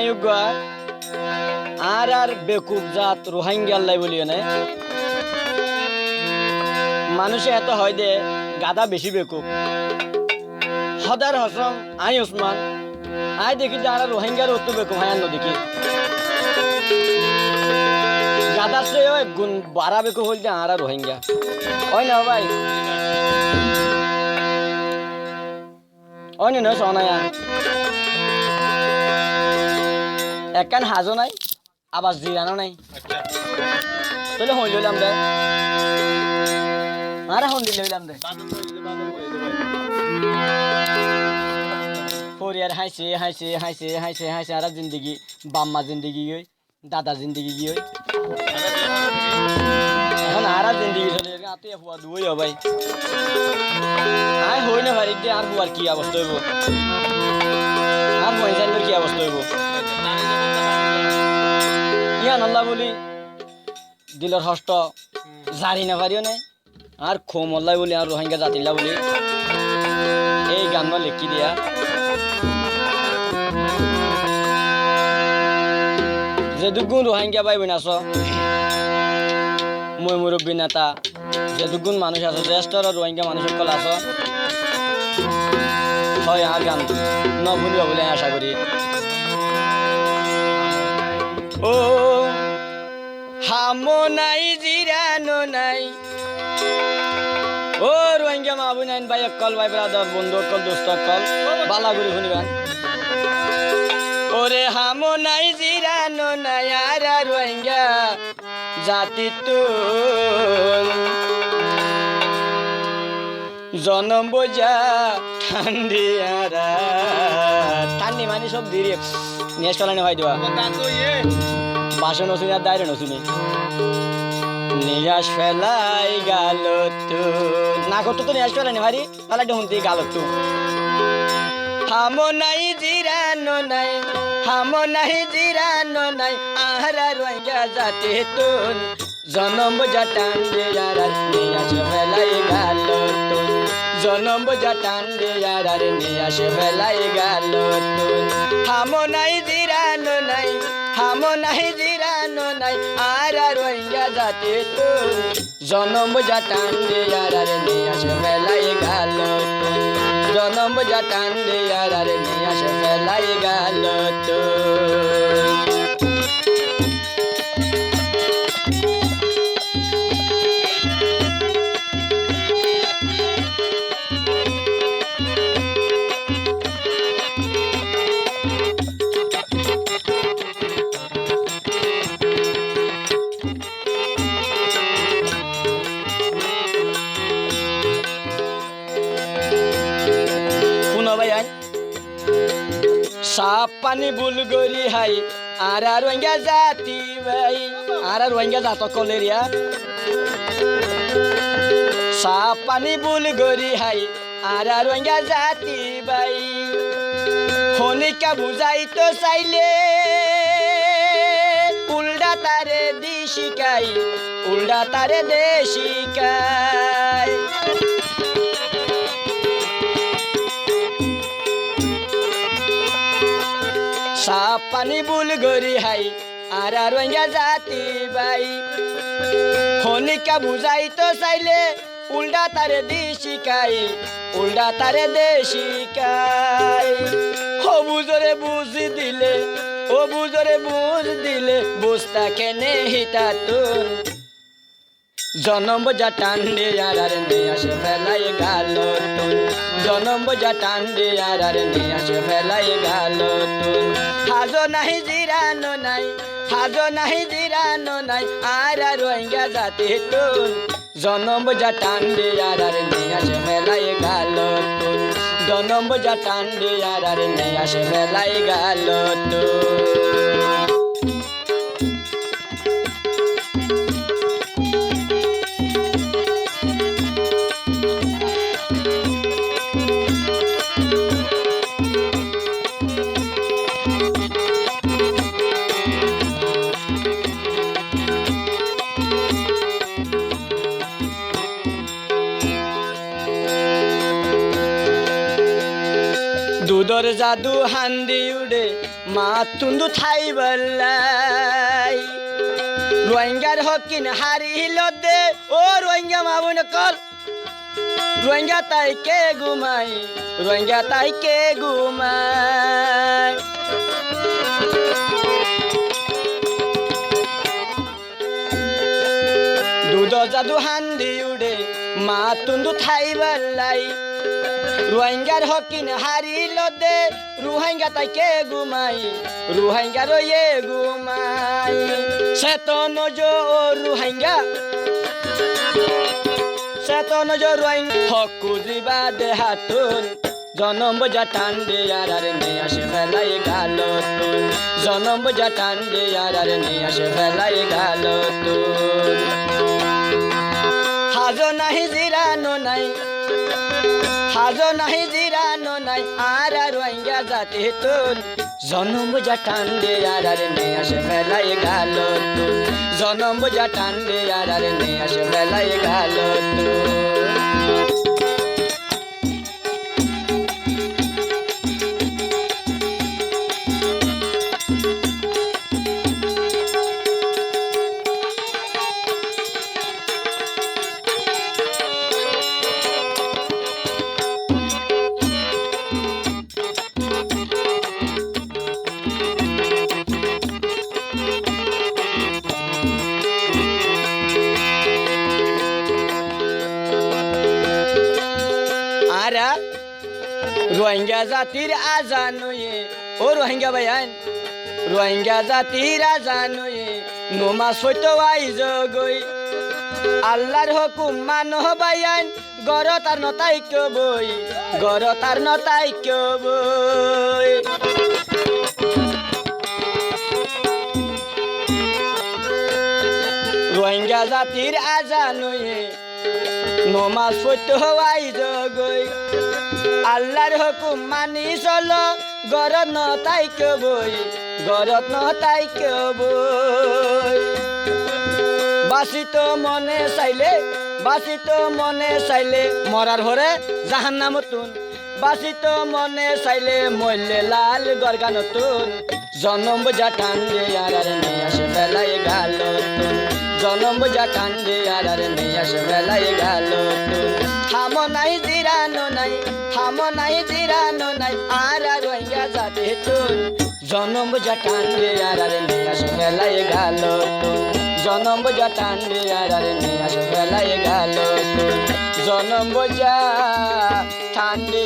আয়ুগা আর বেকুব জাত রোহিঙ্গা আল্লাহ বলিও না মানুষে এত হয় দে গাদা বেশি বেকুব হদার হসম আই ওসমান আই দেখি যে আর রোহিঙ্গার অত বেকুব হায়ান দেখি গাদা সে গুণ বাড়া বেকুব হল যে আর রোহিঙ্গা হয় না ভাই হয় না সোনায়া একখান হাজো নাই আবার জিরানো নাই তাহলে হইল লইলাম দে আর হন দিলে লইলাম দে ফরিয়ার হাইছে হাইছে হাইছে হাইছে হাইছে আর জিন্দগি বাম্মা জিন্দগি গই দাদা জিন্দগি গই এখন আর জিন্দগি চলে আতে হুয়া দুই ভাই আই হই না ভাই দে আর হুয়ার কি অবস্থা হইব আর মহিলাদের কি অবস্থা হইব ইয়ান আল্লাহ বলি দিলর হস্ত জারি না পারিও নাই আর খোম আল্লাহ বলি আর রোহিঙ্গা জাতিল্লা বলি এই গান লিখি দিয়া যে দুগুণ রোহিঙ্গা ভাই বোন আছো মই মুরব্বী নেতা যে দুগুণ মানুষ আছো জ্যেষ্ঠ রোহিঙ্গা মানুষ সকল আছো হয় আর গান ন ভুলিব বলে আশা করি ও হামো নাই জিরানো নাই ও রোহিঙ্গা মাহবু নাইন ভাই অকল ভাই ব্রাদার বন্ধু অকল দোস্ত অকল বালাগুড়ি শুনিবান ওরে হামো নাই জিরানো নাই আর রোহিঙ্গা জাতি তো জনম বোঝা ঠান্ডি আর ঠান্ডি মানে সব দিয়ে নিয়ে চলানি হয় দেওয়া বাসন নসুনি আর দায়রে নসুনি নিরাশ ফেলাই গাল তো না করতো তো নিরাশ ফেলানি ভারি তাহলে ডুমতি গাল তো হামো নাই জিরানো নাই হামো নাই জিরানো নাই আহারা রোহিঙ্গা জাতি তো জনম বোঝা টান্ডে আর নিরাশ ফেলাই গাল তো জনম বোঝা টান্ডে আর নিরাশ ফেলাই গাল তো হামো নাই জিরানো নাই হামো নাই জিরানো নাই আর রোহিঙ্গা জাতি তো জনম বোঝা টান্ডে আর নিরাশ ফেলাই গাল তো জনম বোঝা টান্ডে আর নিরাশ ফেলাই গাল তো সাপ পানি বুলগরি হাই আর রোহিঙ্গা জাতি ভাই আর রোহিঙ্গা জাত কলেরিয়া সাপ পানি বুলগরি হাই আর রোহিঙ্গা জাতি ভাই হনিকা বুঝাই তো চাইলে উল্টা তারে দি শিকাই উল্টা তারে দে শিকাই সাপ পানি বুলগরি হাই আর রোহিঙ্গা জাতি ভাই হনিকা বুঝাই তো চাইলে উল্টা তারে দি শিকাই উল্টা তারে দে শিকাই ও বুঝরে বুঝ দিলে ও বুঝরে বুঝ দিলে বুঝতা কেনে হিতা তুন জনম বোঝা টান্ডে আর নিয়ে আসে ফেলাই গাল তুন জনম বোঝা টান্ডে আর নিয়ে আসে ফেলাই গাল তুন হাজো নাহি জিরানো নাই হাজো নাহি জিরানো নাই আর রোহিঙ্গা জাতি তুন জনম বোঝা টান্ডে আর নিয়ে আসে ফেলাই গাল তুন জনম বোঝা টান্ডে আর নিয়ে আসে ফেলাই গাল তুন দুধর জাদু হান্দি উড়ে মা তুন্দু থাই বল্লাই রোহিঙ্গার হকিন হারিল দে ও রোহিঙ্গা মাবুন কল রোহিঙ্গা তাই কে ঘুমাই রোহিঙ্গা তাই কে ঘুমাই দুধ জাদু হান্দি উড়ে মা তুন্দু থাই বল্লাই রোহিঙ্গার হকিন হারিল দে রোহিঙ্গা তাই কে ঘুমাই রোহিঙ্গা রয়ে ঘুমাই চেতন রোহিঙ্গা চেতন রোহিঙ্গা হকু জিবা দেহাতুন জনম বোঝা টান দে আর নিয়ে আসে ফেলাই গালতুন জনম বোঝা টান দে আর নিয়ে আসে ফেলাই গালতুন হাজো নাহি জিরানো নাই হাজো নাহি জিরানো নাই আর রোহিঙ্গা জাতি তুন জনম বোঝা টান দে আর নিয়ে আসে ফেলাই গালতুন জনম বোঝা টান দে আর নিয়ে আসে ফেলাই গালতুন রোহিঙ্গা জাতির আজানুয়ে ও রোহিঙ্গা ভাইয়ান রোহিঙ্গা জাতির আজানুয়ে নমাজ হইতো আইজ গই আল্লাহর হুকুম মানো ভাইয়ান গর তার নতাই বই গর তার নতাই বই রোহিঙ্গা জাতির আজানুয়ে নমাজ পড়তে আইজ গই আল্লাহর হুকুম মানি চলো গরত নতাই বই গরত নতাই বই বাসিত মনে চাইলে মরার হরে জাহান্নামতুন বাসিত মনে চাইলে মরলে লাল গরগানতুন জনম বোঝা টান দে আর নিয়ে আসে ফেলাই গালতুন জনম বোঝা টান দে আর নিয়ে আসে ফেলাই গালতুন থামো নাই জিরানো নাই থামো নাই জিরানো নাই আর রোহিঙ্গা জাতি তুন জনম বোঝা টান দে আর নিয়ে আসে ফেলাই গালতুন জনম বোঝা টান দে আর নিয়ে আসে ফেলাই গালতুন জনম বোঝা টান দে